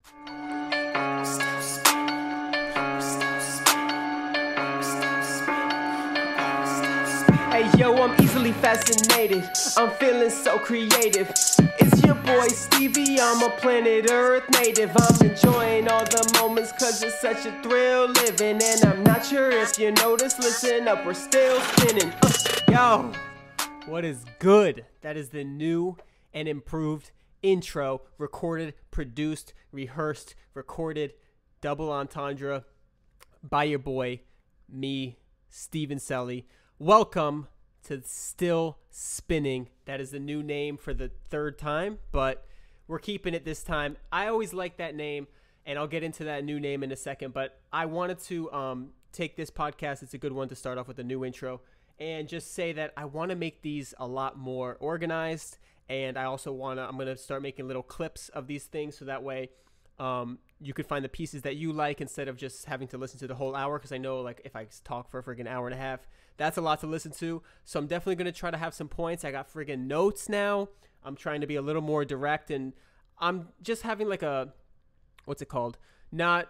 Hey yo, I'm easily fascinated. I'm feeling so creative. It's your boy Stevie, I'm a planet Earth native. I'm enjoying all the moments cause it's such a thrill living. And I'm not sure if you notice, listen up, we're still spinning. Yo, what is good? That is the new and improved intro, recorded, produced, rehearsed, recorded, double entendre by your boy, me, Steven Selly. Welcome to Still Spinning. That is the new name for the third time, but we're keeping it this time. I always like that name, and I'll get into that new name in a second, but I wanted to take this podcast, it's a good one to start off with a new intro, and just say that I want to make these a lot more organized, and I also I'm going to start making little clips of these things so that way you could find the pieces that you like instead of just having to listen to the whole hour, because I know like if I talk for a friggin' hour and a half, that's a lot to listen to. So I'm definitely going to try to have some points. I got friggin' notes now. I'm trying to be a little more direct, and I'm just having like a, what's it called? Not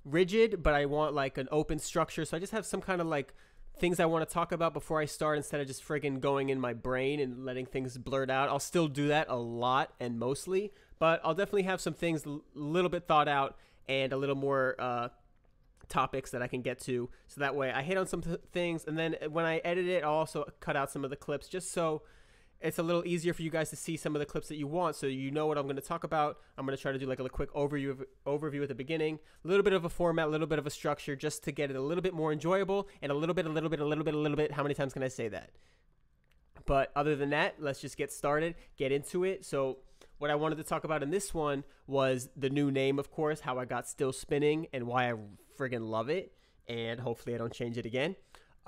rigid, but I want like an open structure. So I just have some kind of like things I want to talk about before I start instead of just friggin' going in my brain and letting things blurt out. I'll still do that a lot and mostly, but I'll definitely have some things a little bit thought out and a little more topics that I can get to. So that way I hit on some things, and then when I edit it, I'll also cut out some of the clips just so it's a little easier for you guys to see some of the clips that you want, so you know what I'm going to talk about. I'm going to try to do like a quick overview at the beginning, a little bit of a format, a little bit of a structure, just to get it a little bit more enjoyable, and a little bit. How many times can I say that? But other than that, let's just get started, get into it. So what I wanted to talk about in this one was the new name, of course, how I got Still Spinning and why I friggin' love it, and hopefully I don't change it again.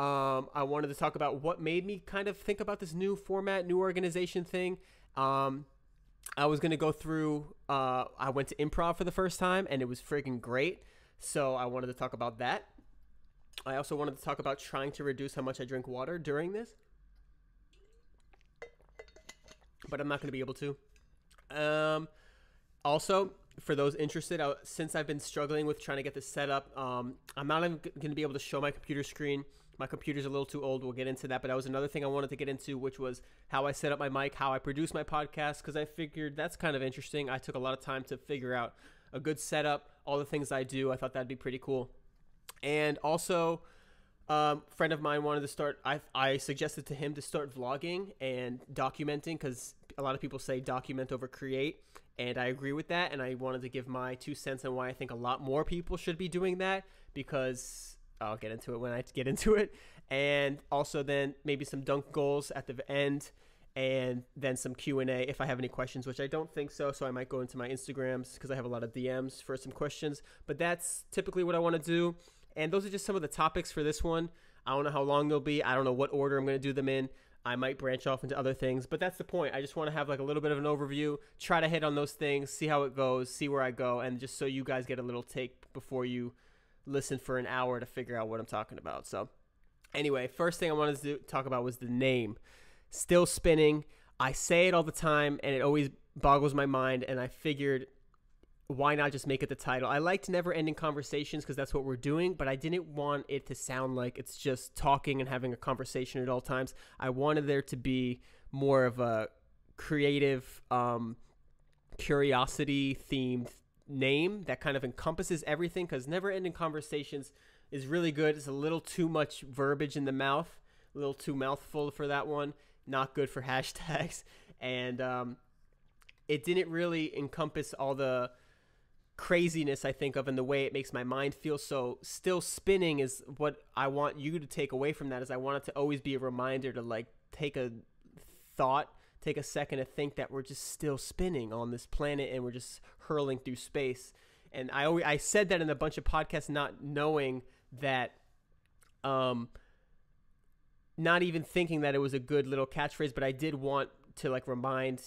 I wanted to talk about what made me kind of think about this new format, new organization thing. I was going to go through, I went to Improv for the first time, and it was friggin' great, so I wanted to talk about that. I also wanted to talk about trying to reduce how much I drink water during this, but I'm not going to be able to. Also, for those interested, since I've been struggling with trying to get this set up, I'm not even going to be able to show my computer screen. My computer's a little too old. We'll get into that. But that was another thing I wanted to get into, which was how I set up my mic, how I produce my podcast, because I figured that's kind of interesting. I took a lot of time to figure out a good setup, all the things I do. I thought that'd be pretty cool. And also, a friend of mine wanted to start, I suggested to him to start vlogging and documenting, because a lot of people say document over create, and I agree with that, and I wanted to give my 2 cents on why I think a lot more people should be doing that, because I'll get into it when I get into it. And also then maybe some dunk goals at the end, and then some Q&A if I have any questions, which I don't think so I might go into my Instagrams because I have a lot of DMs for some questions. But that's typically what I want to do, and those are just some of the topics for this one. I don't know how long they'll be. I don't know what order I'm going to do them in. I might branch off into other things, but that's the point. I just want to have like a little bit of an overview, try to hit on those things, see how it goes, see where I go, and just so you guys get a little take before you listen for an hour to figure out what I'm talking about. So anyway, first thing I wanted to talk about was the name, Still Spinning. I say it all the time, and it always boggles my mind, and I figured, why not just make it the title? I liked never-ending conversations because that's what we're doing, but I didn't want it to sound like it's just talking and having a conversation at all times. I wanted there to be more of a creative, curiosity-themed name that kind of encompasses everything, because never-ending conversations is really good. It's a little too much verbiage in the mouth, a little too mouthful for that one. Not good for hashtags, and it didn't really encompass all the craziness I think of and the way it makes my mind feel. So Still Spinning is what I want you to take away from that, is I want it to always be a reminder to like take a thought, take a second to think that we're just still spinning on this planet and we're just hurling through space. And I said that in a bunch of podcasts, not knowing that, not even thinking that it was a good little catchphrase, but I did want to like remind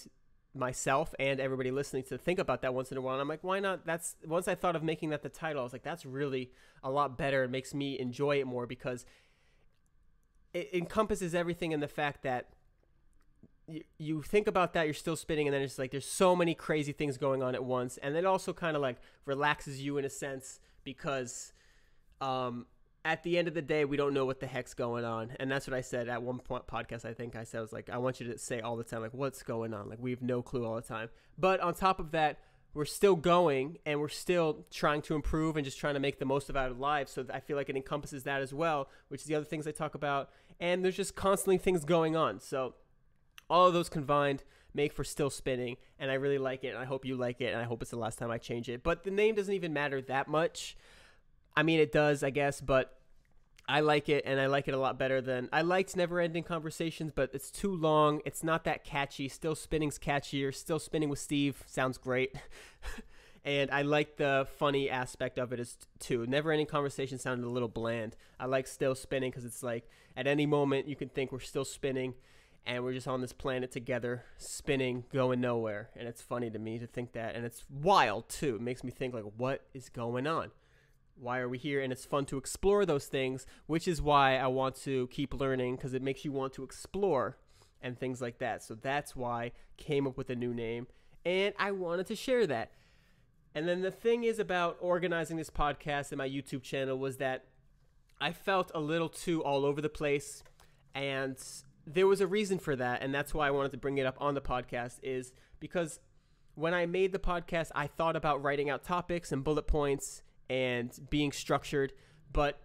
myself and everybody listening to think about that once in a while. And I'm like, why not? That's, once I thought of making that the title, I was like, that's really a lot better. It makes me enjoy it more because it encompasses everything in the fact that you think about that, you're still spinning, and then it's like there's so many crazy things going on at once, and it also kind of like relaxes you in a sense because at the end of the day, we don't know what the heck's going on. And that's what I said at one point podcast. I think I said, I was like, I want you to say all the time, like, what's going on? Like, we have no clue all the time. But on top of that, we're still going and we're still trying to improve and just trying to make the most of our lives. So I feel like it encompasses that as well, which is the other things I talk about. And there's just constantly things going on. So all of those combined make for still spinning. And I really like it. And I hope you like it. And I hope it's the last time I change it. But the name doesn't even matter that much. I mean, it does, I guess, but I like it, and I like it a lot better than I liked Never Ending Conversations, but it's too long. It's not that catchy. Still Spinning's catchier. Still Spinning with Steve sounds great. And I like the funny aspect of it too. Never Ending Conversation sounded a little bland. I like Still Spinning because it's like at any moment you can think we're still spinning and we're just on this planet together, spinning, going nowhere. And it's funny to me to think that. And it's wild too. It makes me think like, what is going on? Why are we here? And it's fun to explore those things, which is why I want to keep learning, because it makes you want to explore and things like that. So that's why I came up with a new name, and I wanted to share that. And then the thing is about organizing this podcast and my YouTube channel was that I felt a little too all over the place, and there was a reason for that, and that's why I wanted to bring it up on the podcast, is because when I made the podcast, I thought about writing out topics and bullet points and being structured, but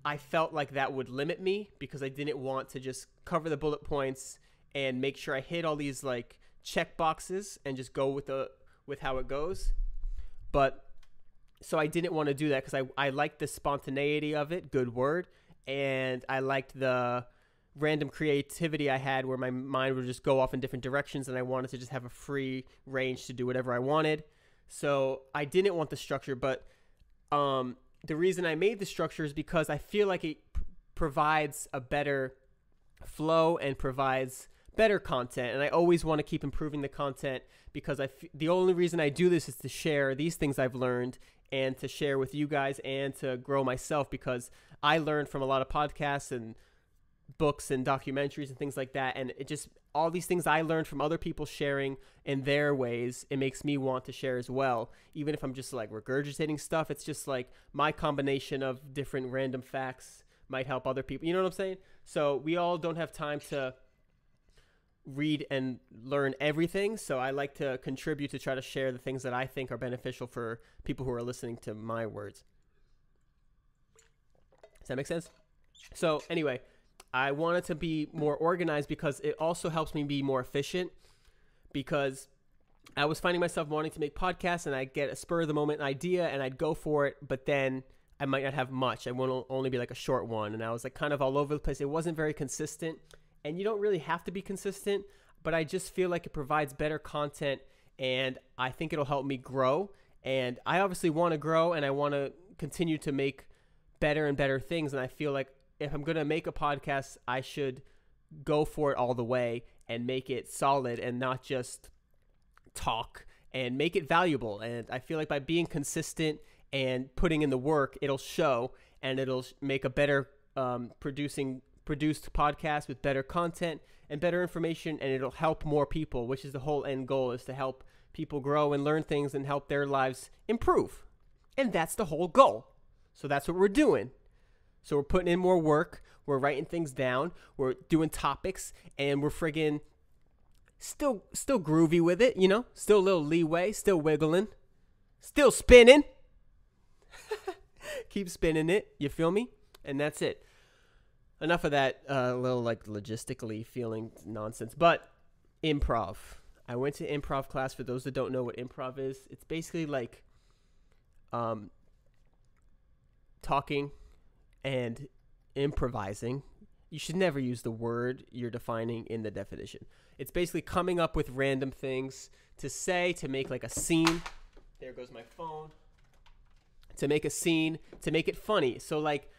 I felt like that would limit me because I didn't want to just cover the bullet points and make sure I hit all these like check boxes and just go with how it goes. But so I didn't want to do that because I liked the spontaneity of it, good word, and I liked the random creativity I had where my mind would just go off in different directions, and I wanted to just have a free range to do whatever I wanted. So I didn't want the structure, but the reason I made the structure is because I feel like it provides a better flow and provides better content. And I always want to keep improving the content because the only reason I do this is to share these things I've learned and to share with you guys and to grow myself, because I learned from a lot of podcasts and books and documentaries and things like that. And it just, all these things I learned from other people sharing in their ways, it makes me want to share as well. Even if I'm just like regurgitating stuff, it's just like my combination of different random facts might help other people. You know what I'm saying? So we all don't have time to read and learn everything. So I like to contribute to try to share the things that I think are beneficial for people who are listening to my words. Does that make sense? So anyway, I wanted to be more organized because it also helps me be more efficient, because I was finding myself wanting to make podcasts and I'd get a spur of the moment idea and I'd go for it, but then I might not have much. I won't only be like a short one. And I was like kind of all over the place. It wasn't very consistent, and you don't really have to be consistent, but I just feel like it provides better content and I think it'll help me grow. And I obviously want to grow and I want to continue to make better and better things. And I feel like if I'm going to make a podcast, I should go for it all the way and make it solid and not just talk, and make it valuable. And I feel like by being consistent and putting in the work, it'll show, and it'll make a better produced podcast with better content and better information, and it'll help more people, which is the whole end goal, is to help people grow and learn things and help their lives improve. And that's the whole goal. So that's what we're doing. So we're putting in more work, we're writing things down, we're doing topics, and we're friggin' still groovy with it, you know? Still a little leeway, still wiggling, still spinning. Keep spinning it, you feel me? And that's it. Enough of that little like logistically feeling nonsense. But improv. I went to improv class. For those that don't know what improv is, it's basically like talking and improvising. You should never use the word you're defining in the definition. It's basically coming up with random things to say, to make like a scene. There goes my phone. To make a scene, to make it funny. So like,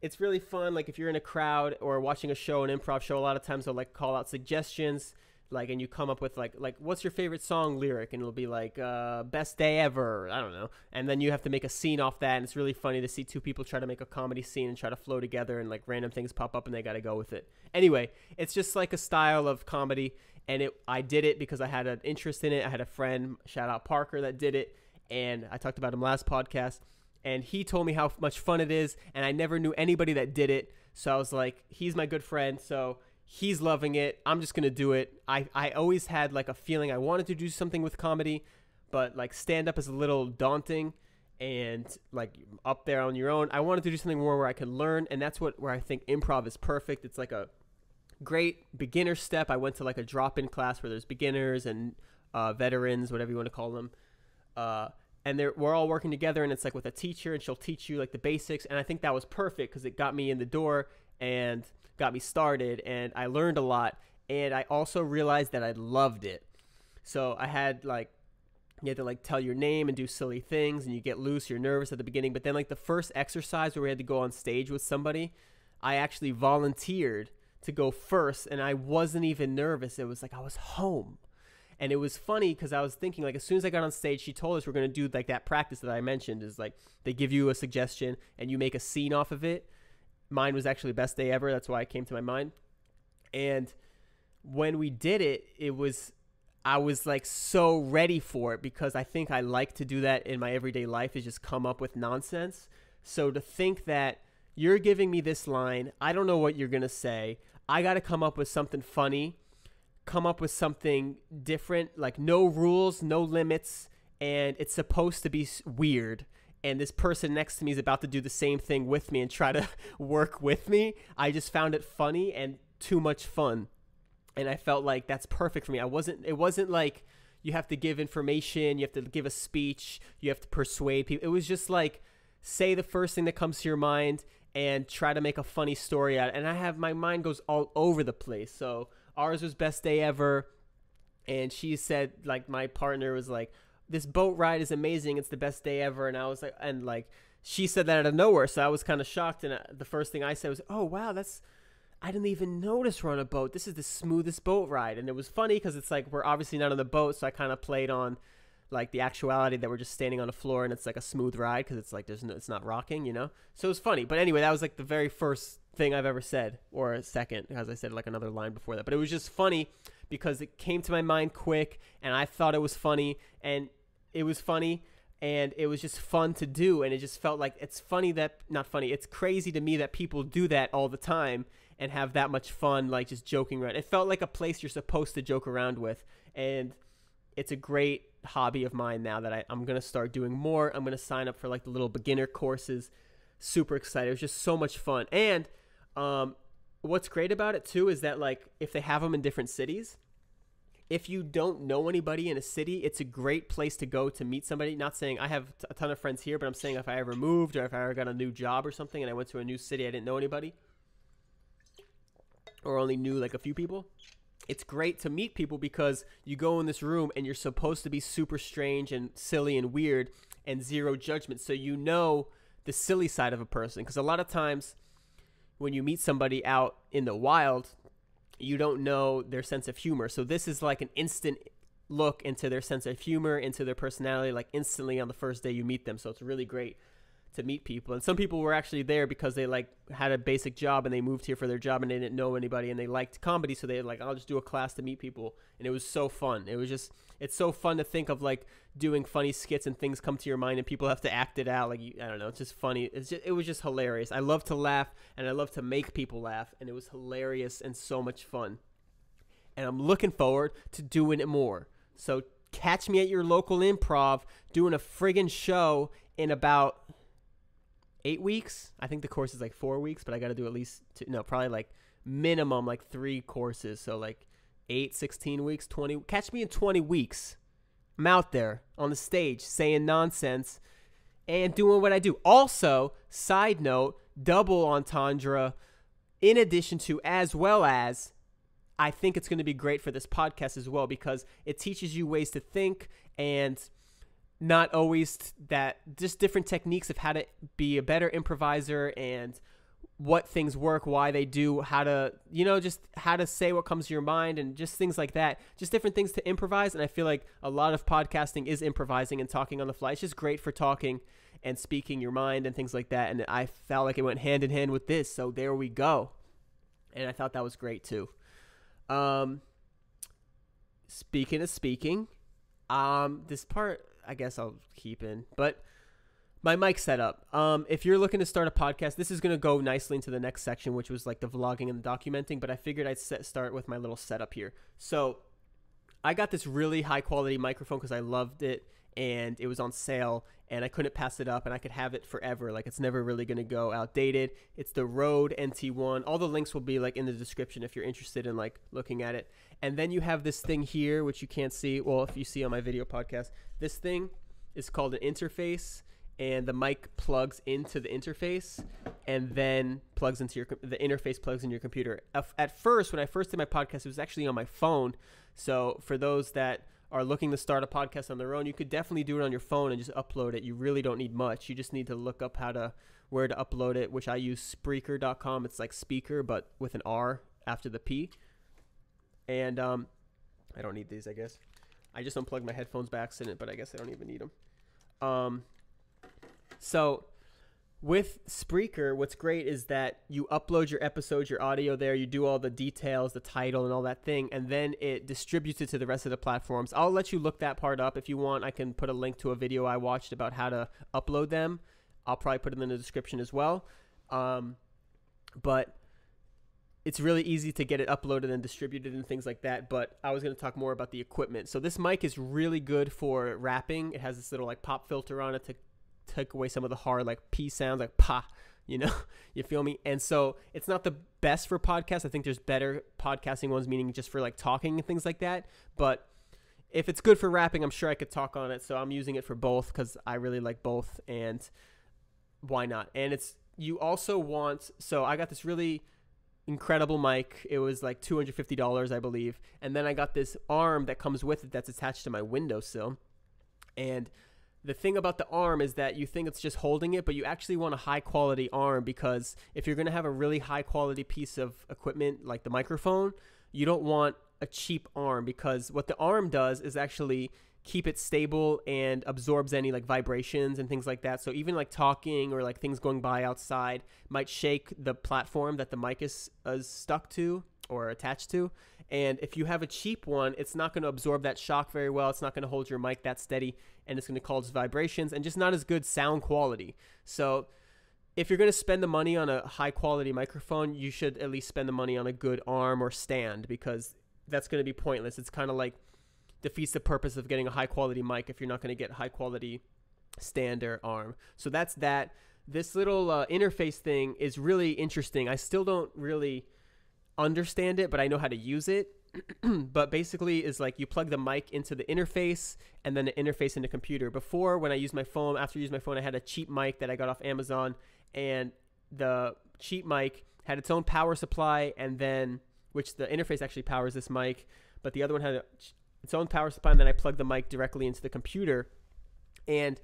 it's really fun. Like if you're in a crowd or watching a show, an improv show, a lot of times they'll like call out suggestions. like, and you come up with like what's your favorite song lyric, and it'll be like best day ever, I don't know, and then you have to make a scene off that, and it's really funny to see two people try to make a comedy scene and try to flow together, and like random things pop up and they got to go with it. Anyway, it's just like a style of comedy, and I did it because I had an interest in it. I had a friend, shout out Parker, that did it, and I talked about him last podcast, and he told me how much fun it is, and I never knew anybody that did it, so I was like, he's my good friend, so he's loving it, I'm just going to do it. I always had like a feeling I wanted to do something with comedy, but like stand-up is a little daunting and like up there on your own. I wanted to do something more where I could learn, and that's where I think improv is perfect. It's like a great beginner step. I went to like a drop-in class where there's beginners and veterans, whatever you want to call them. And we're all working together, and it's like with a teacher, and she'll teach you like the basics. And I think that was perfect because it got me in the door and got me started, and I learned a lot. And I also realized that I loved it. So I had like, you had to like tell your name and do silly things, and you get loose, you're nervous at the beginning. But then like the first exercise where we had to go on stage with somebody, I actually volunteered to go first, and I wasn't even nervous. It was like I was home. And it was funny because I was thinking, like, as soon as I got on stage, she told us we're going to do like that practice that I mentioned, is like they give you a suggestion and you make a scene off of it. Mine was actually best day ever. That's why it came to my mind. And when we did it, I was like so ready for it, because I think I like to do that in my everyday life, is just come up with nonsense. So to think that you're giving me this line, I don't know what you're going to say, I got to come up with something funny, come up with something different, like no rules, no limits, and it's supposed to be weird, and this person next to me is about to do the same thing with me and try to work with me. I just found it funny and too much fun, and I felt like that's perfect for me. It wasn't like you have to give information, you have to give a speech, you have to persuade people. It was just like, say the first thing that comes to your mind and try to make a funny story out of it. And my mind goes all over the place. So ours was best day ever, and she said, like, my partner was like, this boat ride is amazing, it's the best day ever. And I was like, and like she said that out of nowhere, so I was kind of shocked. And the first thing I said was, oh wow, I didn't even notice we're on a boat, this is the smoothest boat ride. And it was funny because it's like we're obviously not on the boat, so I kind of played on like the actuality that we're just standing on the floor and it's like a smooth ride because it's like it's not rocking, you know. So it was funny. But anyway, that was like the very first thing I've ever said, or a second, as I said like another line before that. But it was just funny because it came to my mind quick, and I thought it was funny, and it was funny, and it was just fun to do. And it just felt like it's crazy to me that people do that all the time and have that much fun, like just joking around. It felt like a place you're supposed to joke around with, and it's a great hobby of mine now that I'm going to start doing more. I'm going to sign up for like the little beginner courses. Super excited. It was just so much fun. And what's great about it too is that like if they have them in different cities, if you don't know anybody in a city, it's a great place to go to meet somebody. Not saying I have a ton of friends here, but I'm saying if I ever moved or if I ever got a new job or something and I went to a new city, I didn't know anybody or only knew like a few people, it's great to meet people because you go in this room and you're supposed to be super strange and silly and weird and zero judgment. So you know the silly side of a person, because a lot of times when you meet somebody out in the wild, you don't know their sense of humor. So this is like an instant look into their sense of humor, into their personality, like instantly on the first day you meet them. So it's really great to meet people. And some people were actually there because they like had a basic job and they moved here for their job and they didn't know anybody and they liked comedy. So they like, I'll just do a class to meet people. And it was so fun. It's so fun to think of like doing funny skits and things come to your mind and people have to act it out. Like, I don't know. It's just funny. It was just hilarious. I love to laugh and I love to make people laugh. And it was hilarious and so much fun. And I'm looking forward to doing it more. So catch me at your local improv doing a friggin' show in about 8 weeks. I think the course is like 4 weeks, but I got to do at least probably like minimum like 3 courses. So like 8, 16 weeks, 20. Catch me in 20 weeks. I'm out there on the stage saying nonsense and doing what I do. Also, side note, double entendre, in addition to, as well as, I think it's going to be great for this podcast as well because it teaches you ways to think and not always that, just different techniques of how to be a better improviser and what things work, why they do, how to, just how to say what comes to your mind and just things like that. Just different things to improvise. And I feel like a lot of podcasting is improvising and talking on the fly. It's just great for talking and speaking your mind and things like that. And I felt like it went hand in hand with this. So there we go. And I thought that was great too. Speaking of speaking, this part, I guess I'll keep in, but my mic setup. If you're looking to start a podcast, this is going to go nicely into the next section, which was like the vlogging and the documenting, but I figured I'd start with my little setup here. So I got this really high quality microphone because I loved it and it was on sale and I couldn't pass it up and I could have it forever. Like it's never really going to go outdated. It's the Rode NT1. All the links will be like in the description if you're interested in like looking at it. And then you have this thing here, which you can't see. Well, if you see on my video podcast, this thing is called an interface. And the mic plugs into the interface and then plugs into the interface plugs in your computer. At first, when I first did my podcast, it was actually on my phone. So for those that are looking to start a podcast on their own, you could definitely do it on your phone and just upload it. You really don't need much. You just need to look up where to upload it, which I use Spreaker.com. It's like speaker, but with an R after the P. And I don't need these, I guess. I just unplugged my headphones by accident, but I guess I don't even need them. So with Spreaker, what's great is that you upload your episodes, your audio there, you do all the details, the title and all that thing, and then it distributes it to the rest of the platforms. I'll let you look that part up. If you want, I can put a link to a video I watched about how to upload them. I'll probably put it in the description as well. But it's really easy to get it uploaded and distributed and things like that. But I was going to talk more about the equipment. So this mic is really good for rapping. It has this little like pop filter on it to take away some of the hard like P sounds, like pa, you feel me? And so it's not the best for podcasts. I think there's better podcasting ones, meaning just for like talking and things like that. But if it's good for rapping, I'm sure I could talk on it. So I'm using it for both because I really like both, and why not? And you also want, so I got this really incredible mic. It was like $250, I believe. And then I got this arm that comes with it that's attached to my windowsill. And the thing about the arm is that you think it's just holding it, but you actually want a high quality arm, because if you're going to have a really high quality piece of equipment like the microphone, you don't want a cheap arm, because what the arm does is actually keep it stable and absorbs any like vibrations and things like that. So even like talking or like things going by outside might shake the platform that the mic is stuck to or attached to. And if you have a cheap one, it's not going to absorb that shock very well. It's not going to hold your mic that steady, and it's going to cause vibrations and just not as good sound quality. So if you're going to spend the money on a high quality microphone, you should at least spend the money on a good arm or stand, because that's going to be pointless. It's kind of like defeats the purpose of getting a high quality mic if you're not going to get high quality stand or arm. So that's that. This little interface thing is really interesting. I still don't really understand it, but I know how to use it. But basically is like you plug the mic into the interface and then the interface in the computer. Before, when I used my phone, after I used my phone, I had a cheap mic that I got off Amazon, and the cheap mic had its own power supply, and then, which the interface actually powers this mic, but the other one had its own power supply, and then I plugged the mic directly into the computer, and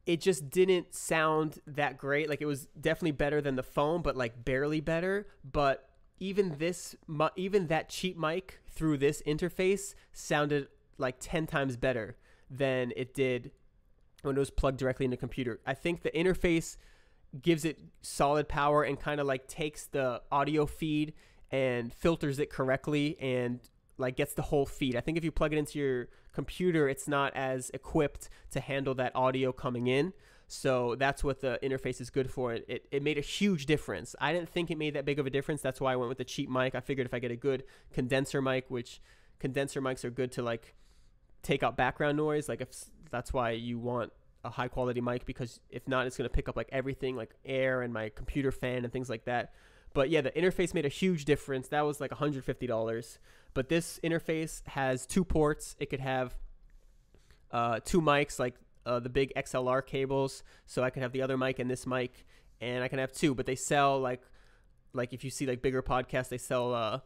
it just didn't sound that great. Like, it was definitely better than the phone, but like barely better. But even that cheap mic through this interface sounded like 10 times better than it did when it was plugged directly in the computer. I think the interface gives it solid power and kind of like takes the audio feed and filters it correctly and like gets the whole feed. I think if you plug it into your computer, it's not as equipped to handle that audio coming in. So that's what the interface is good for. It made a huge difference. I didn't think it made that big of a difference. That's why I went with the cheap mic. I figured if I get a good condenser mic, which condenser mics are good to like take out background noise. Like, if that's why you want a high quality mic, because if not, it's going to pick up like everything, like air and my computer fan and things like that. But yeah, the interface made a huge difference. That was like $150. But this interface has 2 ports. It could have 2 mics, like the big XLR cables. So I could have the other mic and this mic, and I can have 2. But they sell like if you see like bigger podcasts, they sell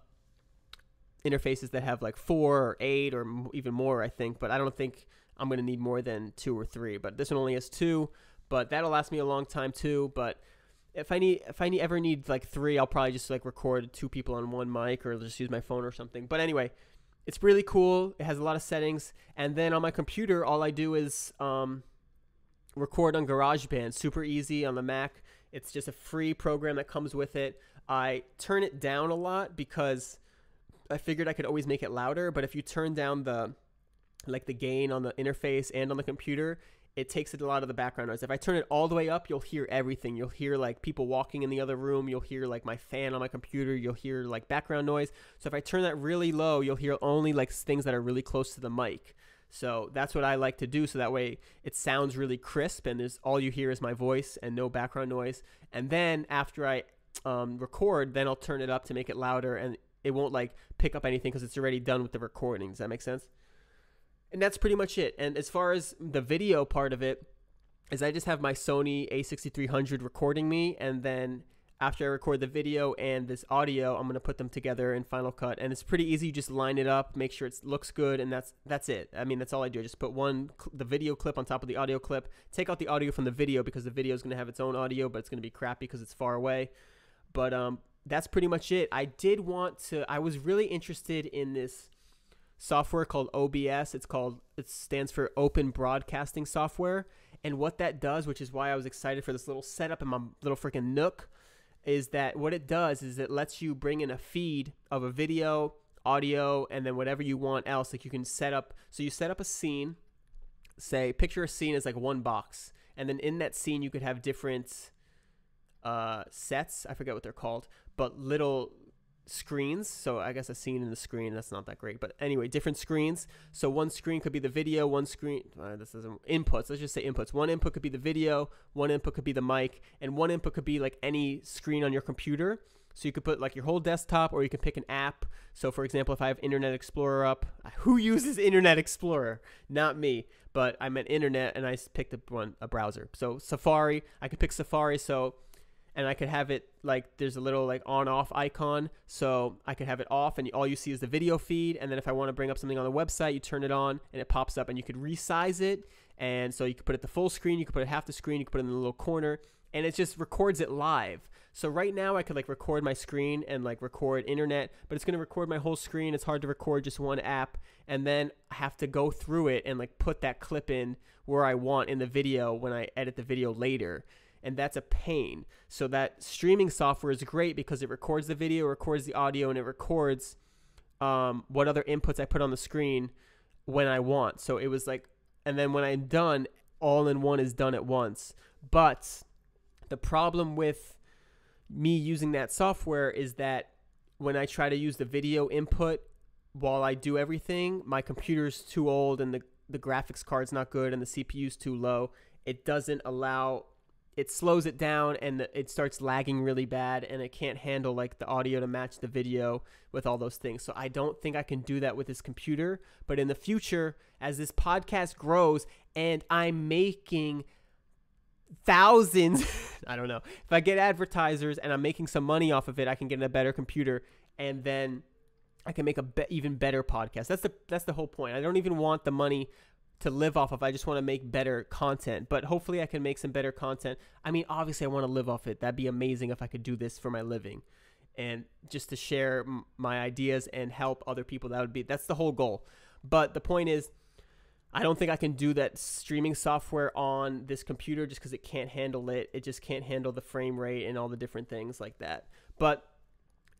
interfaces that have like 4 or 8 or even more, I think. But I don't think I'm going to need more than 2 or 3. But this one only has 2. But that'll last me a long time too. But ever need like 3, I'll probably just like record 2 people on one mic or just use my phone or something. But anyway, it's really cool. It has a lot of settings. And then on my computer, all I do is record on GarageBand. Super easy on the Mac. It's just a free program that comes with it. I turn it down a lot because I figured I could always make it louder. But if you turn down the gain on the interface and on the computer, it takes a lot of the background noise. If I turn it all the way up, you'll hear everything. You'll hear like people walking in the other room. You'll hear like my fan on my computer. You'll hear like background noise. So if I turn that really low, you'll hear only like things that are really close to the mic. So that's what I like to do. So that way it sounds really crisp and all you hear is my voice and no background noise. And then after I record, then I'll turn it up to make it louder, and it won't like pick up anything because it's already done with the recording. Does that make sense? And that's pretty much it. And as far as the video part of it, is I just have my Sony a6300 recording me, and then after I record the video and this audio, I'm going to put them together in Final Cut. And it's pretty easy. You just line it up, make sure it looks good, and that's it. I mean, that's all I do. I just put the video clip on top of the audio clip, take out the audio from the video because the video is going to have its own audio, but it's going to be crappy because it's far away. But that's pretty much it. I was really interested in this software called OBS. It stands for Open Broadcasting Software. And what that does, which is why I was excited for this little setup in my little freaking Nook, is that what it does is it lets you bring in a feed of a video, audio, and then whatever you want else. Like you can set up a scene, picture a scene as like one box. And then in that scene, you could have different sets. I forget what they're called, but little screens. So I guess a scene in the screen, that's not that great, but anyway, different screens. So one screen could be the video, one screen inputs, let's just say inputs. One input could be the video, one input could be the mic, and one input could be like any screen on your computer. So you could put like your whole desktop, or you can pick an app. So for example, if I have Internet Explorer up, who uses Internet Explorer? Not me, but I meant internet, and I picked a browser. So Safari, I could pick Safari. And I could have it like there's a little like on off icon, so I could have it off and all you see is the video feed. And then if I want to bring up something on the website, you turn it on and it pops up, and you could resize it. And so you could put it the full screen, you could put it half the screen, you could put it in the little corner, and it just records it live. So right now I could like record my screen and like record internet, but it's going to record my whole screen. It's hard to record just one app, and then I have to go through it and like put that clip in where I want in the video when I edit the video later. And that's a pain. So that streaming software is great because it records the video, records the audio, and it records what other inputs I put on the screen when I want. So it was like, and then when I'm done, all in one is done at once. But the problem with me using that software is that when I try to use the video input while I do everything, my computer's too old and the graphics card's not good and the CPU's too low. It doesn't allow... It slows it down and it starts lagging really bad, and it can't handle like the audio to match the video with all those things. So I don't think I can do that with this computer. But in the future, as this podcast grows and I'm making thousands, I don't know, if I get advertisers and I'm making some money off of it, I can get a better computer, and then I can make even better podcast. That's the whole point. I don't even want the money to live off of. I just want to make better content, but hopefully I can make some better content. I mean, obviously I want to live off it. That'd be amazing if I could do this for my living and just to share my ideas and help other people. That's the whole goal. But the point is, I don't think I can do that streaming software on this computer just because it can't handle it. It just can't handle the frame rate and all the different things like that. But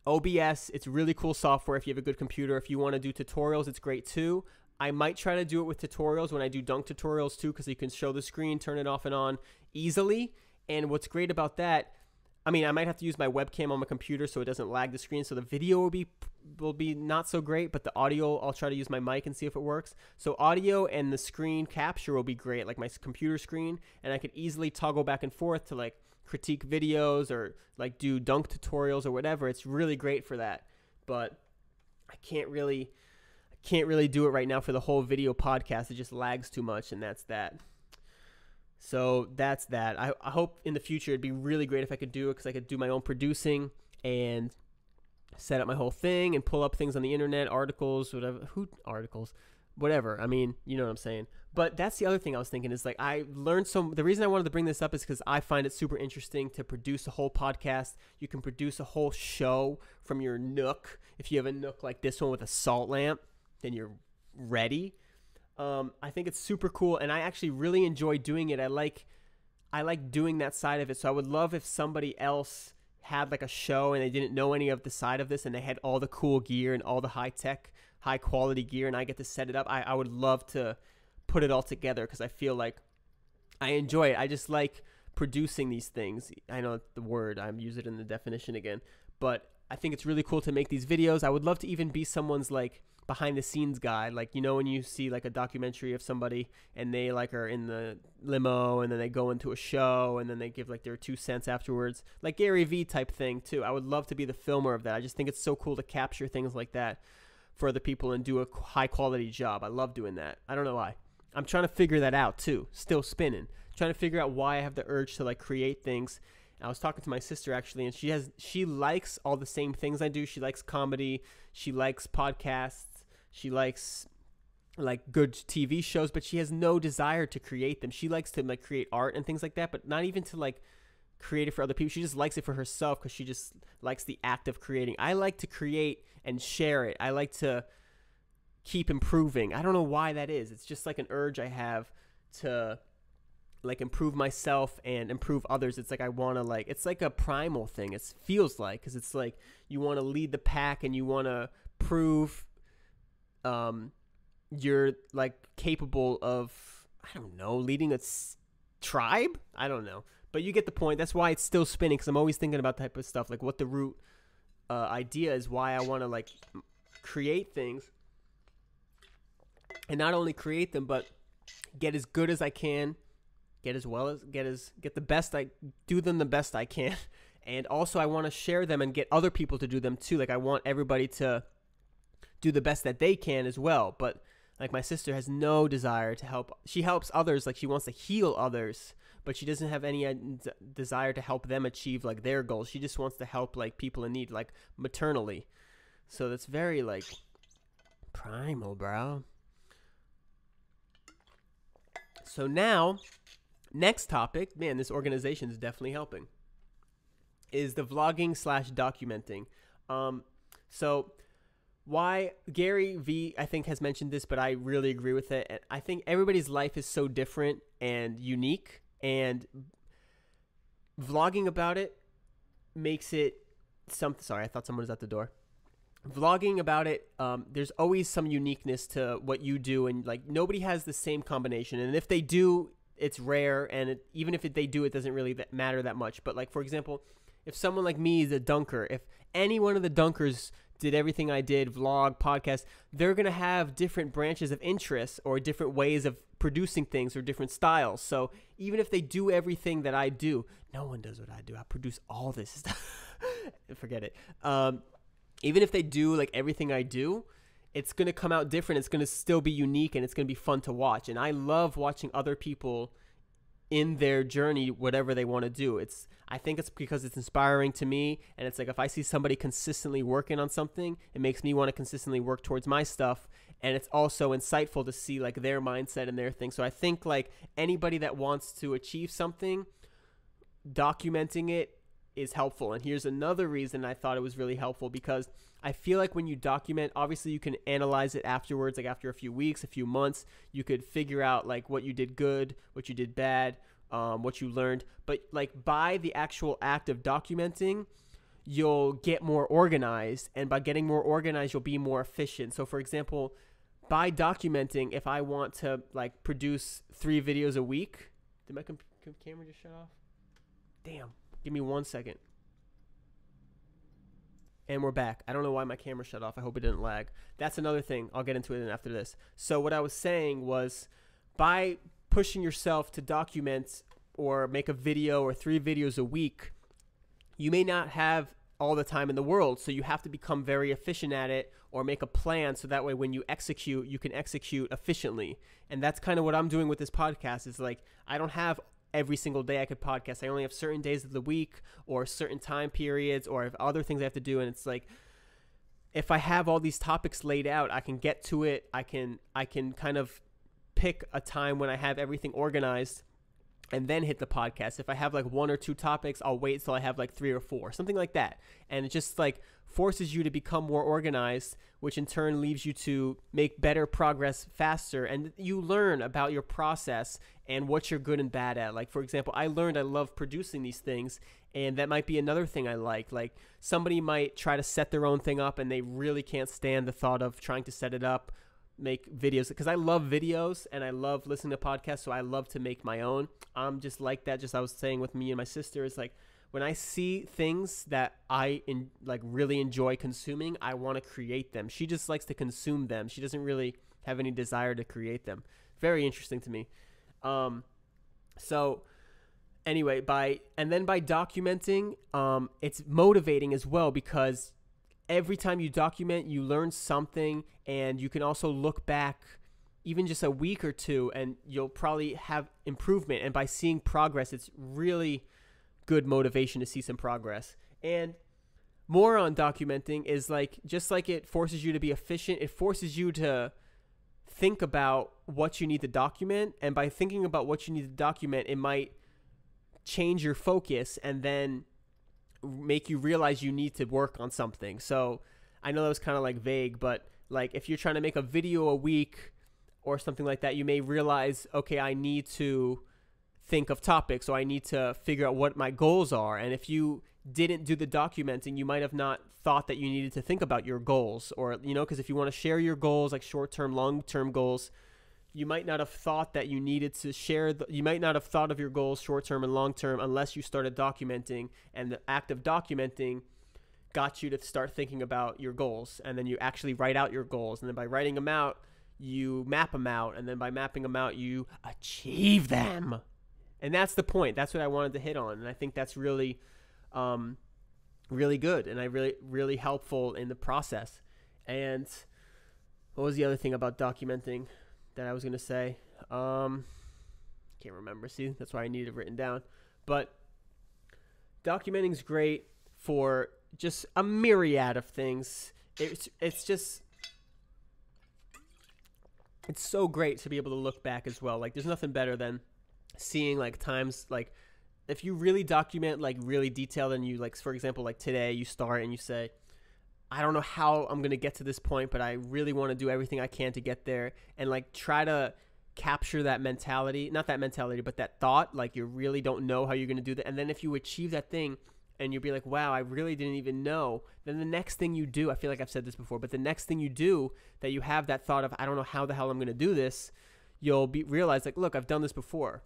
OBS, it's really cool software if you have a good computer. If you want to do tutorials, it's great too. I might try to do it with tutorials when I do dunk tutorials too, because you can show the screen, turn it off and on easily. And what's great about that, I mean, I might have to use my webcam on my computer so it doesn't lag the screen. So the video will be not so great, but the audio, I'll try to use my mic and see if it works. So audio and the screen capture will be great, like my computer screen. And I could easily toggle back and forth to like critique videos or like do dunk tutorials or whatever. It's really great for that. But I can't really do it right now for the whole video podcast. It just lags too much, and that's that. So that's that. I hope in the future it'd be really great if I could do it, because I could do my own producing and set up my whole thing and pull up things on the internet, articles, whatever. Articles? whatever. I mean, you know what I'm saying. But that's the other thing I was thinking is like I learned the reason I wanted to bring this up is because I find it super interesting to produce a whole podcast. You can produce a whole show from your Nook. If you have a Nook like this one with a salt lamp, then you're ready. I think it's super cool, and I actually really enjoy doing it. I like doing that side of it. So I would love if somebody else had like a show and they didn't know any of the side of this and they had all the cool gear and all the high tech, high quality gear, and I get to set it up. I would love to put it all together because I feel like I enjoy it. I just like producing these things. I know the word, I'm using it in the definition again, but I think it's really cool to make these videos. I would love to even be someone's like behind the scenes guy. Like, you know, when you see like a documentary of somebody and they like are in the limo and then they go into a show and then they give like their 2 cents afterwards, like Gary Vee type thing too. I would love to be the filmer of that. I just think it's so cool to capture things like that for other people and do a high quality job. I love doing that. I don't know why. I'm trying to figure that out too. Still spinning. Trying to figure out why I have the urge to like create things. I was talking to my sister actually, and she likes all the same things I do. She likes comedy. She likes podcasts. She likes like good TV shows, but she has no desire to create them. She likes to like create art and things like that, but not even to like create it for other people. She just likes it for herself because she just likes the act of creating. I like to create and share it. I like to keep improving. I don't know why that is. It's just like an urge I have to like improve myself and improve others. It's like I want to like, it's like a primal thing. It feels like, because it's like you want to lead the pack and you want to prove you're like capable of, I don't know, leading a tribe. I don't know, but you get the point. That's why it's still spinning, because I'm always thinking about type of stuff like what the root idea is, why I want to like create things, and not only create them but get as good as I can, get the best I do them the best I can. And also I want to share them and get other people to do them too. Like I want everybody to do the best that they can as well. But like my sister has no desire to help. She helps others, like she wants to heal others, but she doesn't have any desire to help them achieve like their goals. She just wants to help like people in need, like maternally. So that's very like primal, bro. So now, next topic, man, this organization is definitely helping, is the vlogging / documenting. So why Gary Vee, I think, has mentioned this, but I really agree with it. And I think everybody's life is so different and unique, and vlogging about it makes it something. Sorry, I thought someone was at the door. Vlogging about it, there's always some uniqueness to what you do, and like nobody has the same combination. And if they do, it's rare, and even if they do, it doesn't really matter that much. But like, for example, if someone like me is a dunker, if any one of the dunkers did everything I did, vlog, podcast, they're going to have different branches of interest or different ways of producing things or different styles. So even if they do everything that I do, no one does what I do. I produce all this stuff. Forget it. Even if they do like everything I do, it's going to come out different. It's going to still be unique, and it's going to be fun to watch. And I love watching other people in their journey, whatever they want to do. I think it's because it's inspiring to me, and it's like if I see somebody consistently working on something, it makes me want to consistently work towards my stuff. And it's also insightful to see like their mindset and their thing. So I think like anybody that wants to achieve something, documenting it is helpful. And here's another reason I thought it was really helpful, because I feel like when you document, obviously you can analyze it afterwards, like after a few weeks, a few months, you could figure out like what you did good, what you did bad, what you learned. But like by the actual act of documenting, you'll get more organized, and by getting more organized, you'll be more efficient. So for example, by documenting, if I want to like produce 3 videos a week, did my camera just shut off? Damn. Give me 1 second. And we're back. I don't know why my camera shut off. I hope it didn't lag. That's another thing. I'll get into it after this. So what I was saying was, by pushing yourself to document or make a video or 3 videos a week, you may not have all the time in the world. So you have to become very efficient at it, or make a plan so that way when you execute, you can execute efficiently. And that's kind of what I'm doing with this podcast. Is like, I don't have every single day I could podcast. I only have certain days of the week or certain time periods, or I have other things I have to do. And it's like, if I have all these topics laid out, I can get to it. I can kind of pick a time when I have everything organized and then hit the podcast. If I have like 1 or 2 topics, I'll wait till I have like 3 or 4, something like that. And it just like forces you to become more organized, which in turn leaves you to make better progress faster. And you learn about your process and what you're good and bad at. Like, for example, I learned I love producing these things, and that might be another thing I like. Like, somebody might try to set their own thing up and they really can't stand the thought of trying to set it up, make videos, because I love videos and I love listening to podcasts, so I love to make my own. I'm just like that. Just I was saying with me and my sister, is like, when I see things that I really enjoy consuming, I want to create them. She just likes to consume them. She doesn't really have any desire to create them. Very interesting to me. So anyway, by documenting, it's motivating as well, because every time you document, you learn something, and you can also look back even just a week or two, and you'll probably have improvement. And by seeing progress, it's really good motivation to see some progress. And more on documenting is like, just like it forces you to be efficient, it forces you to think about what you need to document. And by thinking about what you need to document, it might change your focus and then make you realize you need to work on something. So I know that was kind of like vague, but like if you're trying to make a video a week or something like that, you may realize, okay, I need to think of topics, so I need to figure out what my goals are. And if you didn't do the documenting, you might have not thought that you needed to think about your goals, or, you know, because if you want to share your goals, like short-term, long-term goals, you might not have thought that you needed to share you might not have thought of your goals short-term and long-term unless you started documenting, and the act of documenting got you to start thinking about your goals. And then you actually write out your goals, and then by writing them out, you map them out, and then by mapping them out, you achieve them. And that's the point. That's what I wanted to hit on. And I think that's really, really good. And really helpful in the process. And what was the other thing about documenting that I was going to say? Can't remember. See, that's why I need it written down. But documenting is great for just a myriad of things. It's so great to be able to look back as well. Like, there's nothing better than seeing like times, like if you really document like really detailed, and you, like, for example, like today you start and you say, I don't know how I'm going to get to this point, but I really want to do everything I can to get there, and like try to capture that mentality, not that mentality, but that thought, like you really don't know how you're going to do that. And then if you achieve that thing and you'll be like, wow, I really didn't even know, then the next thing you do, I feel like I've said this before, but the next thing you do that you have that thought of, I don't know how the hell I'm going to do this, you'll realize like, look, I've done this before.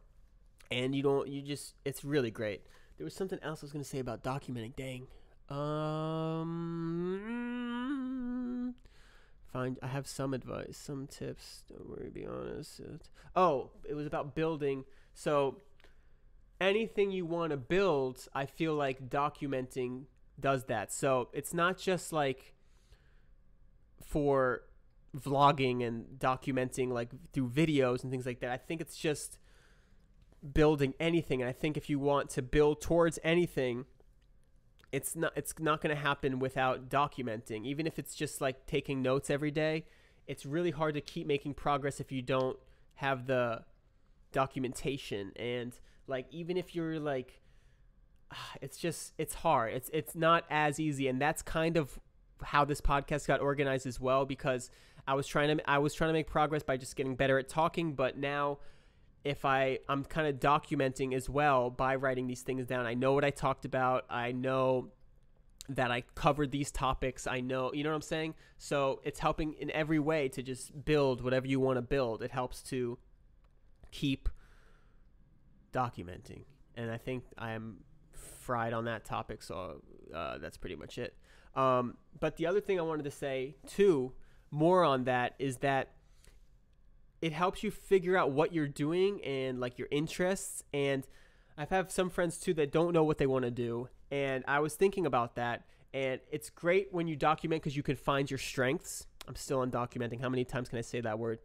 And it's really great. There was something else I was going to say about documenting. Dang. Fine. I have some advice, some tips. Don't worry, be honest. It was about building. So anything you want to build, I feel like documenting does that. So it's not just like for vlogging and documenting like through videos and things like that. I think it's just building anything. And I think if you want to build towards anything, it's not going to happen without documenting. Even if it's just like taking notes every day, it's really hard to keep making progress if you don't have the documentation. And like, even if you're like, it's hard. It's not as easy. And that's kind of how this podcast got organized as well, because I was trying to make progress by just getting better at talking, but now if I'm kind of documenting as well by writing these things down. I know what I talked about. I know that I covered these topics. I know, you know what I'm saying? So it's helping in every way to just build whatever you want to build. It helps to keep documenting. And I think I am fried on that topic. So that's pretty much it. But the other thing I wanted to say too, more on that, is that it helps you figure out what you're doing and like your interests. And I've had some friends too that don't know what they want to do. And I was thinking about that. And it's great when you document because you can find your strengths. I'm still on documenting. How many times can I say that word?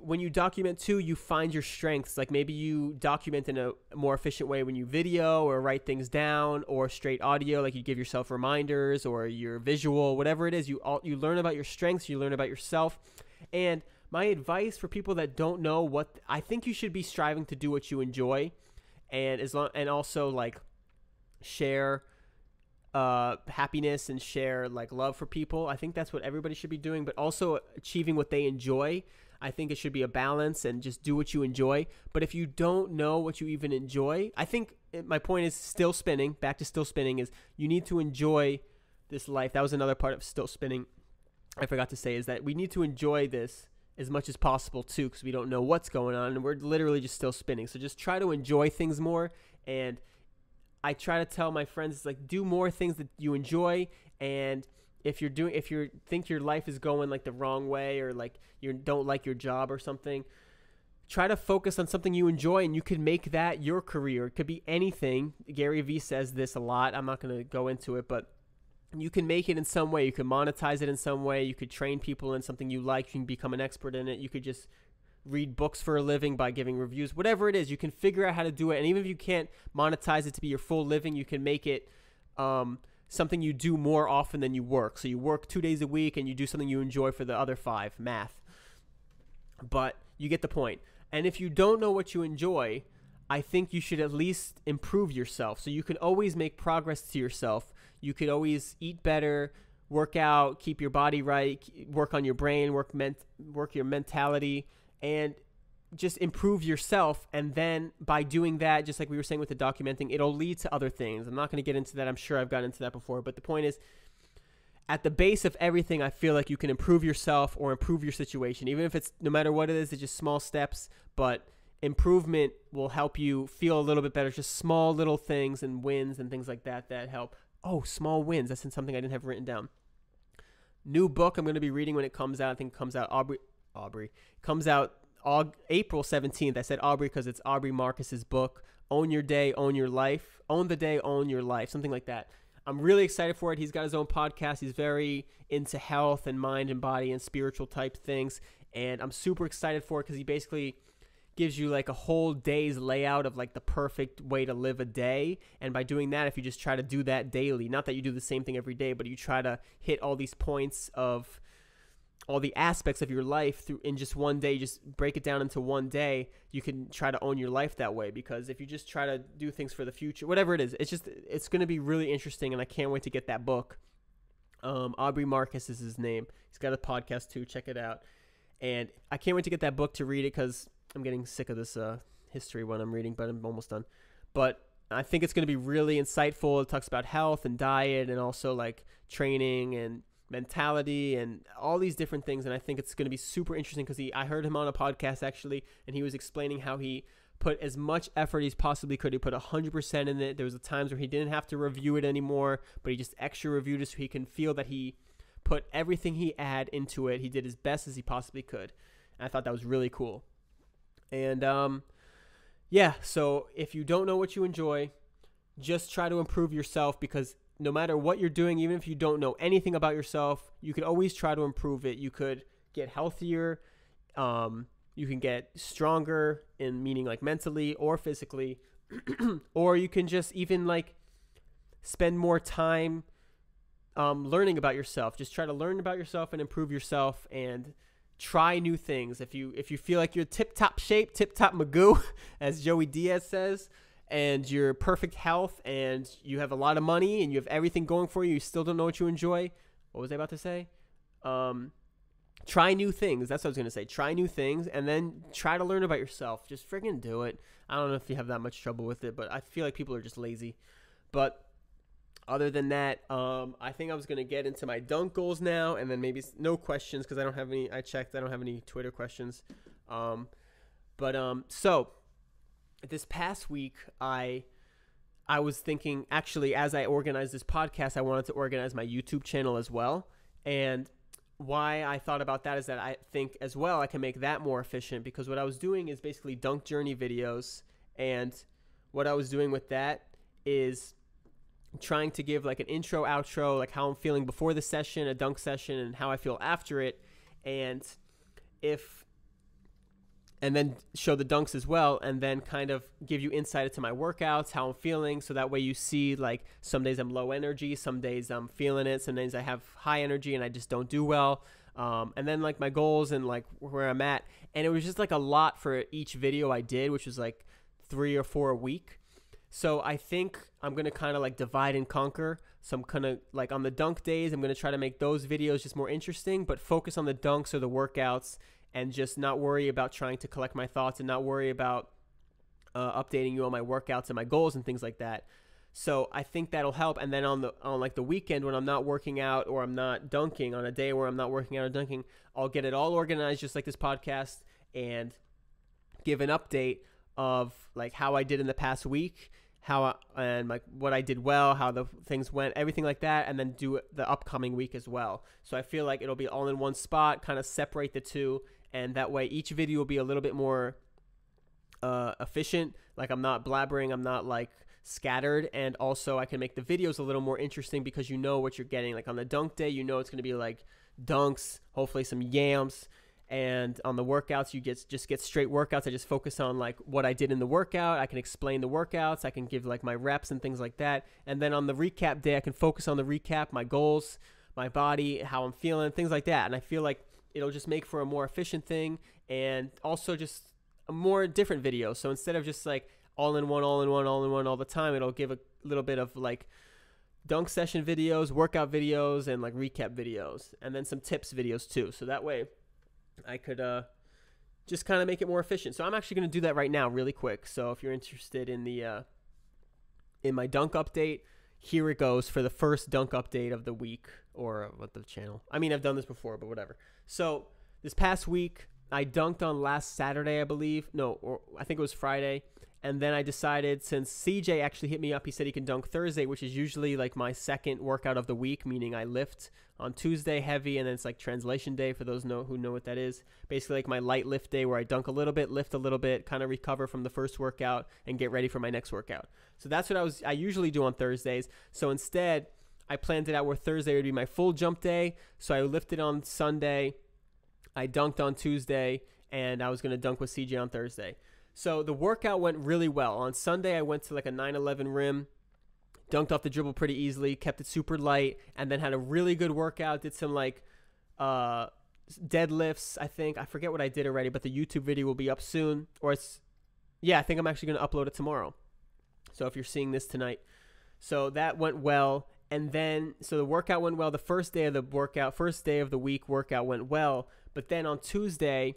when you document too, you find your strengths. Like maybe you document in a more efficient way when you video or write things down, or straight audio, like you give yourself reminders, or your visual, whatever it is. You learn about your strengths, you learn about yourself. And my advice for people that don't know what, I think you should be striving to do what you enjoy, and also like share happiness and share like love for people. I think that's what everybody should be doing, but also achieving what they enjoy. I think it should be a balance, and just do what you enjoy. But if you don't know what you even enjoy, I think my point is still spinning, back to still spinning, is you need to enjoy this life. That was another part of still spinning I forgot to say, is that we need to enjoy this as much as possible too, because we don't know what's going on, and we're literally just still spinning. So just try to enjoy things more. And I try to tell my friends, it's like, do more things that you enjoy. And if you think your life is going like the wrong way, or like you don't like your job or something, try to focus on something you enjoy, and you can make that your career. It could be anything. Gary Vee says this a lot. I'm not going to go into it, but you can make it in some way. You can monetize it in some way. You could train people in something you like. You can become an expert in it. You could just read books for a living by giving reviews. Whatever it is, you can figure out how to do it. And even if you can't monetize it to be your full living, you can make it something you do more often than you work. So you work 2 days a week and you do something you enjoy for the other 5, math. But you get the point. And if you don't know what you enjoy, I think you should at least improve yourself. So you can always make progress to yourself. You could always eat better, work out, keep your body right, work on your brain, work your mentality, and just improve yourself. And then by doing that, just like we were saying with the documenting, it'll lead to other things. I'm not going to get into that. I'm sure I've gotten into that before. But the point is, at the base of everything, I feel like you can improve yourself or improve your situation. Even if it's, no matter what it is, it's just small steps. But improvement will help you feel a little bit better. Just small little things and wins and things like that that help. Oh, small wins. That's something I didn't have written down. New book I'm going to be reading when it comes out. I think it comes out comes out April 17th. I said Aubrey because it's Aubrey Marcus's book, Own Your Day, Own Your Life. Own the Day, Own Your Life. Something like that. I'm really excited for it. He's got his own podcast. He's very into health and mind and body and spiritual type things. And I'm super excited for it because he basically gives you like a whole day's layout of like the perfect way to live a day. And by doing that, if you just try to do that daily, not that you do the same thing every day, but you try to hit all these points of all the aspects of your life through in just one day, just break it down into one day, you can try to own your life that way. Because if you just try to do things for the future, whatever it is, it's going to be really interesting. And I can't wait to get that book. Aubrey Marcus is his name. He's got a podcast too. Check it out. And I can't wait to get that book to read it because I'm getting sick of this history one I'm reading, but I'm almost done. But I think it's going to be really insightful. It talks about health and diet and also like training and mentality and all these different things. And I think it's going to be super interesting because I heard him on a podcast actually, and he was explaining how he put as much effort as possibly could. He put 100% in it. There was times where he didn't have to review it anymore, but he just extra reviewed it so he can feel that he put everything he had into it. He did as best as he possibly could. And I thought that was really cool. And yeah, so if you don't know what you enjoy, just try to improve yourself, because no matter what you're doing, even if you don't know anything about yourself, you could always try to improve it. You could get healthier. You can get stronger in meaning like mentally or physically, or you can just even like spend more time learning about yourself. Just try to learn about yourself and improve yourself and try new things. If you feel like you're tip-top shape, tip-top Magoo, as Joey Diaz says, and you're perfect health and you have a lot of money and you have everything going for you, you still don't know what you enjoy. What was I about to say? Try new things. That's what I was going to say. Try new things and then try to learn about yourself. Just friggin' do it. I don't know if you have that much trouble with it, but I feel like people are just lazy. But other than that, I think I was going to get into my dunk goals now, and then maybe no questions because I don't have any. I checked. I don't have any Twitter questions. So this past week, I was thinking, actually, as I organized this podcast, I wanted to organize my YouTube channel as well. And why I thought about that is that I think as well I can make that more efficient, because what I was doing is basically dunk journey videos. And what I was doing with that is trying to give like an intro, outro, like how I'm feeling before the session, a dunk session, and how I feel after it. And if and then show the dunks as well, and then kind of give you insight into my workouts, how I'm feeling, so that way you see, like, some days I'm low energy, some days I'm feeling it, some days I have high energy and I just don't do well, and then, like, my goals and, like, where I'm at. And it was just, like, a lot for each video I did, which was, like, 3 or 4 a week. So I think I'm going to kind of, like, divide and conquer. So I'm kind of, like, on the dunk days, I'm going to try to make those videos just more interesting, but focus on the dunks or the workouts, and just not worry about trying to collect my thoughts, and not worry about updating you on my workouts and my goals and things like that. So I think that'll help. And then on like the weekend when I'm not working out or I'm not dunking, on a day where I'm not working out or dunking, I'll get it all organized just like this podcast, and give an update of, like, how I did in the past week, and like what I did well, how the things went, everything like that, and then do the upcoming week as well. So I feel like it'll be all in one spot, kind of separate the two, and that way each video will be a little bit more efficient. Like, I'm not blabbering, I'm not, like, scattered, and also I can make the videos a little more interesting because you know what you're getting. Like, on the dunk day, you know it's going to be like dunks, hopefully some yams, and on the workouts, you just get straight workouts. I just focus on, like, what I did in the workout. I can explain the workouts, I can give, like, my reps and things like that. And then on the recap day, I can focus on the recap, my goals, my body, how I'm feeling, things like that. And I feel like it'll just make for a more efficient thing, and also just a more different video. So instead of just, like, all in one all the time, it'll give a little bit of, like, dunk session videos, workout videos, and, like, recap videos, and then some tips videos too. So that way I could just kind of make it more efficient. So I'm actually going to do that right now really quick. So if you're interested in the in my dunk update, here it goes for the first dunk update of the week, or what, the channel. I mean, I've done this before, but whatever. So this past week, I dunked on last Saturday, I believe. No, or I think it was Friday. And then I decided, since CJ actually hit me up, he said he can dunk Thursday, which is usually, like, my second workout of the week, meaning I lift on Tuesday heavy, and then it's like translation day for those who know what that is. Basically, like, my light lift day where I dunk a little bit, lift a little bit, kind of recover from the first workout and get ready for my next workout. So that's what I usually do on Thursdays. So instead, I planned it out where Thursday would be my full jump day. So I lifted on Sunday, I dunked on Tuesday, and I was going to dunk with CJ on Thursday. So the workout went really well. On Sunday, I went to, like, a 911 rim, dunked off the dribble pretty easily, kept it super light, and then had a really good workout. Did some, like, deadlifts, I think. I forget what I did already, but the YouTube video will be up soon. Yeah, I think I'm actually going to upload it tomorrow. So if you're seeing this tonight. So that went well. And then, so the workout went well. The first day of the week workout went well. But then on Tuesday,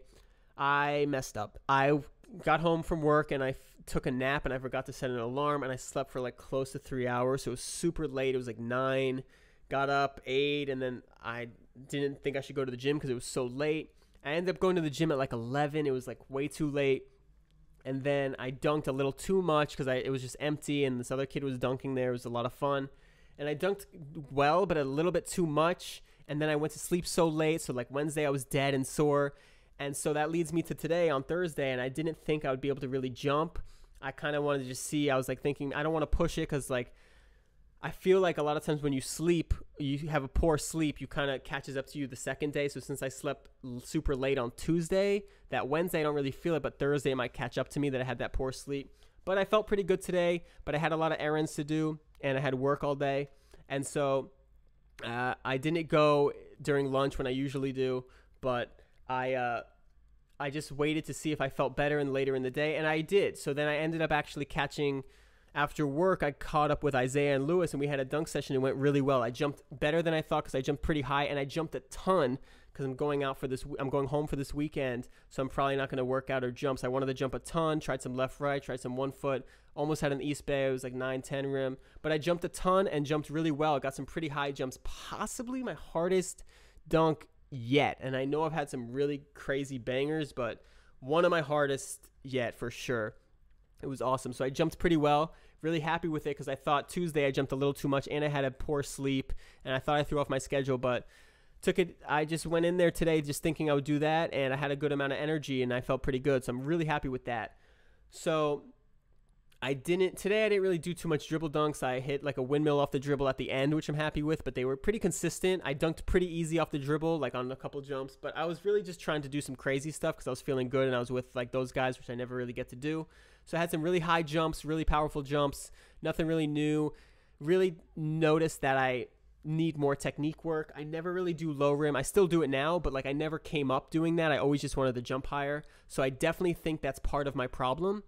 I messed up. I got home from work and I took a nap, and I forgot to set an alarm, and I slept for, like, close to 3 hours. So it was super late. It was like 9, got up, ate, and then I didn't think I should go to the gym because it was so late. I ended up going to the gym at like 11. It was, like, way too late. And then I dunked a little too much because it was just empty, and this other kid was dunking there. It was a lot of fun. And I dunked well, but a little bit too much. And then I went to sleep so late. So, like, Wednesday I was dead and sore. And so that leads me to today on Thursday, and I didn't think I would be able to really jump. I kind of wanted to just see. I was, like, thinking I don't want to push it because, like, I feel like a lot of times when you sleep, you have a poor sleep, you kind of catches up to you the second day. So since I slept super late on Tuesday, that Wednesday I don't really feel it, but Thursday it might catch up to me that I had that poor sleep. But I felt pretty good today, but I had a lot of errands to do, and I had work all day. And so I didn't go during lunch when I usually do, but I just waited to see if I felt better later in the day, and I did. So then I ended up actually catching, after work, I caught up with Isaiah and Lewis, and we had a dunk session. It went really well. I jumped better than I thought because I jumped pretty high, and I jumped a ton because I'm going home for this weekend, so I'm probably not going to work out or jump. So I wanted to jump a ton, tried some left, right, tried some 1 foot, almost had an East Bay. It was like 9-10 rim, but I jumped a ton and jumped really well. Got some pretty high jumps, possibly my hardest dunk yet. And I know I've had some really crazy bangers, but one of my hardest yet for sure. It was awesome. So I jumped pretty well. Really happy with it because I thought Tuesday I jumped a little too much and I had a poor sleep, and I thought I threw off my schedule, but I just went in there today just thinking I would do that, and I had a good amount of energy and I felt pretty good. So I'm really happy with that. So Today I didn't really do too much dribble dunks. I hit like a windmill off the dribble at the end, which I'm happy with, but they were pretty consistent. I dunked pretty easy off the dribble, like on a couple jumps, but I was really just trying to do some crazy stuff because I was feeling good and I was with like those guys, which I never really get to do. So I had some really high jumps, really powerful jumps, nothing really new. Really noticed that I need more technique work. I never really do low rim. I still do it now, but like I never came up doing that. I always just wanted to jump higher. So I definitely think that's part of my problem,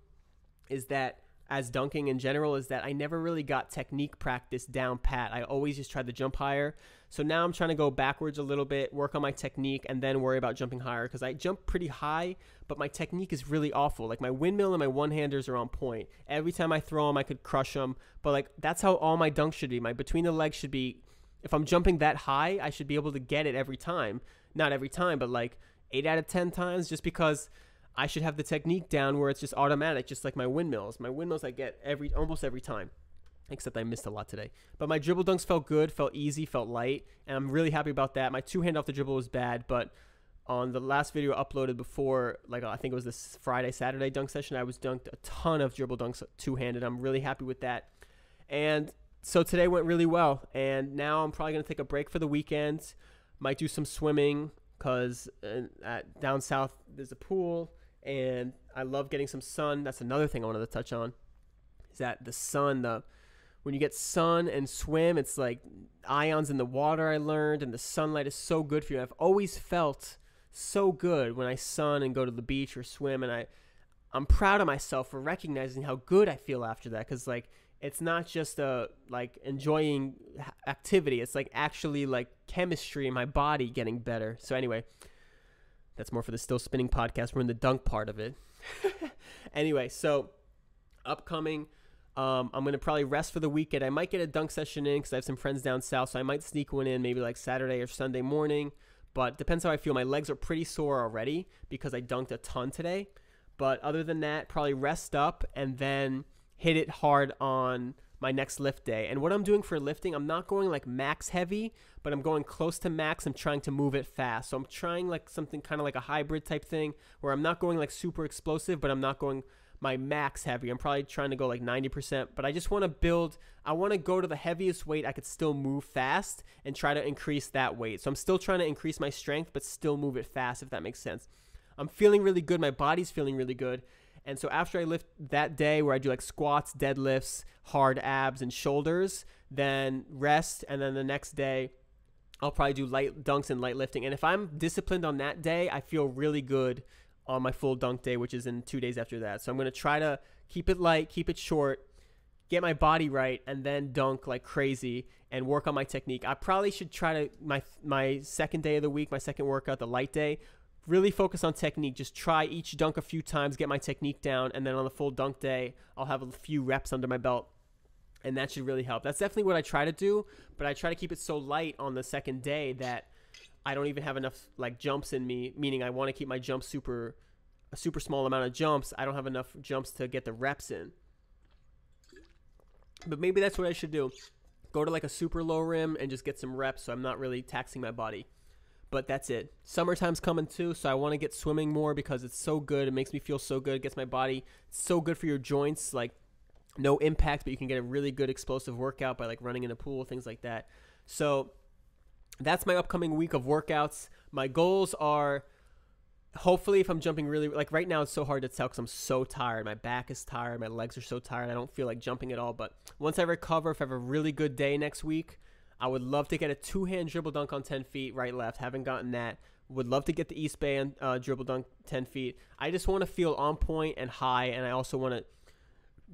is that as dunking in general, is that I never really got technique practice down pat. I always just tried to jump higher. So now I'm trying to go backwards a little bit, work on my technique, and then worry about jumping higher, because I jump pretty high, but my technique is really awful. Like my windmill and my one-handers are on point. Every time I throw them, I could crush them. But like that's how all my dunks should be. My between the legs should be, if I'm jumping that high, I should be able to get it every time. Not every time, but like 8 out of 10 times, just because I should have the technique down where it's just automatic, just like my windmills. My windmills I get almost every time, except I missed a lot today. But my dribble dunks felt good, felt easy, felt light, and I'm really happy about that. My two-hand off the dribble was bad, but on the last video uploaded before, like I think it was this Friday, Saturday dunk session, I was dunked a ton of dribble dunks two-handed. I'm really happy with that. And so today went really well, and now I'm probably going to take a break for the weekend. Might do some swimming, because down south there's a pool, and I love getting some sun. That's another thing I wanted to touch on, is that the sun, when you get sun and swim, it's like ions in the water, I learned, and the sunlight is so good for you. I've always felt so good when I sun and go to the beach or swim, and I'm proud of myself for recognizing how good I feel after that, because like it's not just a like enjoying activity, it's like actually like chemistry in my body getting better. So anyway, that's more for the Still Spinning podcast. We're in the dunk part of it. Anyway, so upcoming, I'm going to probably rest for the weekend. I might get a dunk session in because I have some friends down south, so I might sneak one in maybe like Saturday or Sunday morning. But depends how I feel. My legs are pretty sore already because I dunked a ton today. But other than that, probably rest up and then hit it hard on my next lift day. And what I'm doing for lifting, I'm not going like max heavy, but I'm going close to max. I'm trying to move it fast. So I'm trying like something kind of like a hybrid type thing where I'm not going like super explosive, but I'm not going my max heavy. I'm probably trying to go like 90%, but I just want to build, I want to go to the heaviest weight I could still move fast and try to increase that weight. So I'm still trying to increase my strength, but still move it fast, if that makes sense. I'm feeling really good. My body's feeling really good. And so after I lift that day where I do like squats, deadlifts, hard abs, and shoulders, then rest. And then the next day, I'll probably do light dunks and light lifting. And if I'm disciplined on that day, I feel really good on my full dunk day, which is in 2 days after that. So I'm going to try to keep it light, keep it short, get my body right, and then dunk like crazy and work on my technique. I probably should try to, my second day of the week, my second workout, the light day, really focus on technique. Just try each dunk a few times, get my technique down, and then on the full dunk day, I'll have a few reps under my belt, and that should really help. That's definitely what I try to do, but I try to keep it so light on the second day that I don't even have enough like jumps in me, meaning I want to keep my jumps a super small amount of jumps. I don't have enough jumps to get the reps in. But maybe that's what I should do. Go to like a super low rim and just get some reps so I'm not really taxing my body. But that's it. Summertime's coming too, so I want to get swimming more because it's so good. It makes me feel so good. It gets my body so good for your joints. Like no impact, but you can get a really good explosive workout by like running in a pool, things like that. So that's my upcoming week of workouts. My goals are, hopefully if I'm jumping really, like right now it's so hard to tell because I'm so tired. My back is tired. My legs are so tired. I don't feel like jumping at all. But once I recover, if I have a really good day next week, I would love to get a two-hand dribble dunk on 10 feet, right, left. Haven't gotten that. Would love to get the East Bay dribble dunk 10 feet. I just want to feel on point and high, and I also want to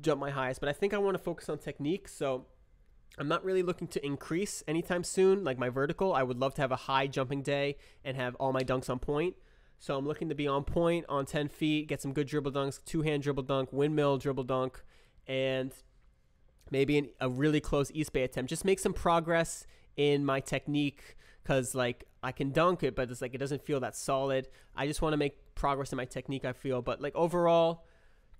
jump my highest. But I think I want to focus on technique, so I'm not really looking to increase anytime soon, like my vertical. I would love to have a high jumping day and have all my dunks on point. So I'm looking to be on point on 10 feet, get some good dribble dunks, two-hand dribble dunk, windmill dribble dunk, and maybe a really close East Bay attempt. Just make some progress in my technique because, like, I can dunk it, but it's like it doesn't feel that solid. I just want to make progress in my technique, I feel. But, like, overall,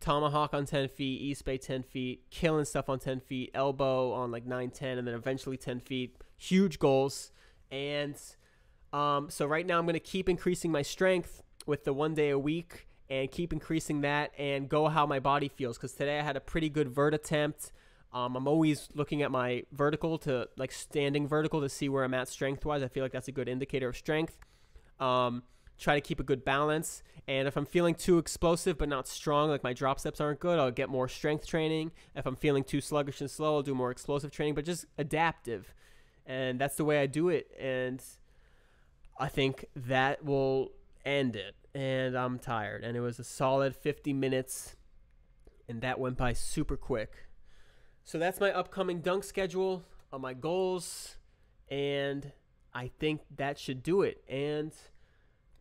tomahawk on 10 feet, East Bay 10 feet, killing stuff on 10 feet, elbow on, like, 9, 10, and then eventually 10 feet. Huge goals. And so right now I'm going to keep increasing my strength with the 1 day a week and keep increasing that and go how my body feels. Because today I had a pretty good vert attempt. I'm always looking at my vertical to like standing vertical to see where I'm at strength wise. I feel like that's a good indicator of strength. Try to keep a good balance. And if I'm feeling too explosive but not strong, like my drop steps aren't good, I'll get more strength training. If I'm feeling too sluggish and slow, I'll do more explosive training, but just adaptive. And that's the way I do it. And I think that will end it. And I'm tired. And it was a solid 50 minutes. And that went by super quick. So that's my upcoming dunk schedule, my goals. And I think that should do it. And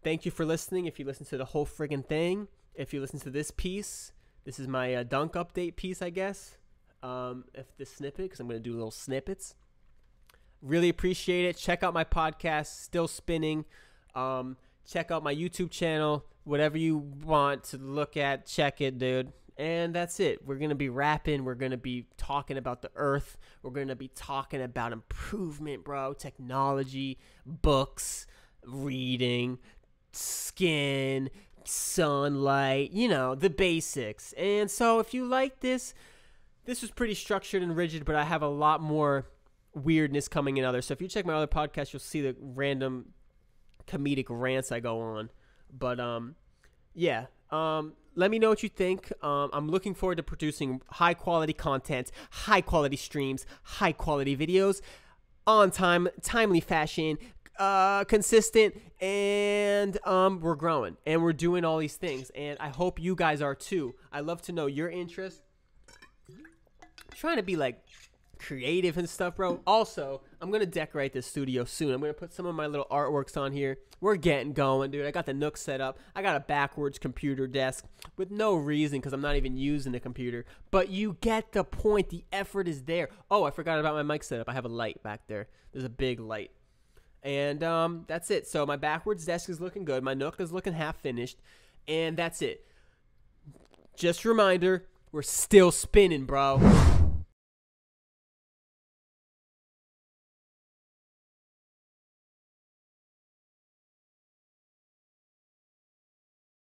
thank you for listening. If you listen to the whole friggin' thing, if you listen to this piece, this is my dunk update piece, I guess. If this snippet, because I'm going to do little snippets. Really appreciate it. Check out my podcast, Still Spinning. Check out my YouTube channel. Whatever you want to look at, check it, dude. And that's it. We're going to be rapping. We're going to be talking about the earth. We're going to be talking about improvement, bro. Technology, books, reading, skin, sunlight, you know, the basics. And so if you like this was pretty structured and rigid, but I have a lot more weirdness coming in others. So if you check my other podcast, you'll see the random comedic rants I go on. But yeah, let me know what you think. I'm looking forward to producing high quality content, high quality streams, high quality videos on time, timely fashion, consistent, and we're growing and we're doing all these things, and I hope you guys are too. I love to know your interest. I'm trying to be like creative and stuff, bro. Also, I'm gonna decorate this studio soon. I'm gonna put some of my little artworks on here. We're getting going, dude. I got the Nook set up. I got a backwards computer desk with no reason because I'm not even using the computer. But you get the point. The effort is there. Oh, I forgot about my mic setup. I have a light back there. There's a big light. And that's it. So my backwards desk is looking good. My Nook is looking half finished. And that's it. Just a reminder, we're still spinning, bro.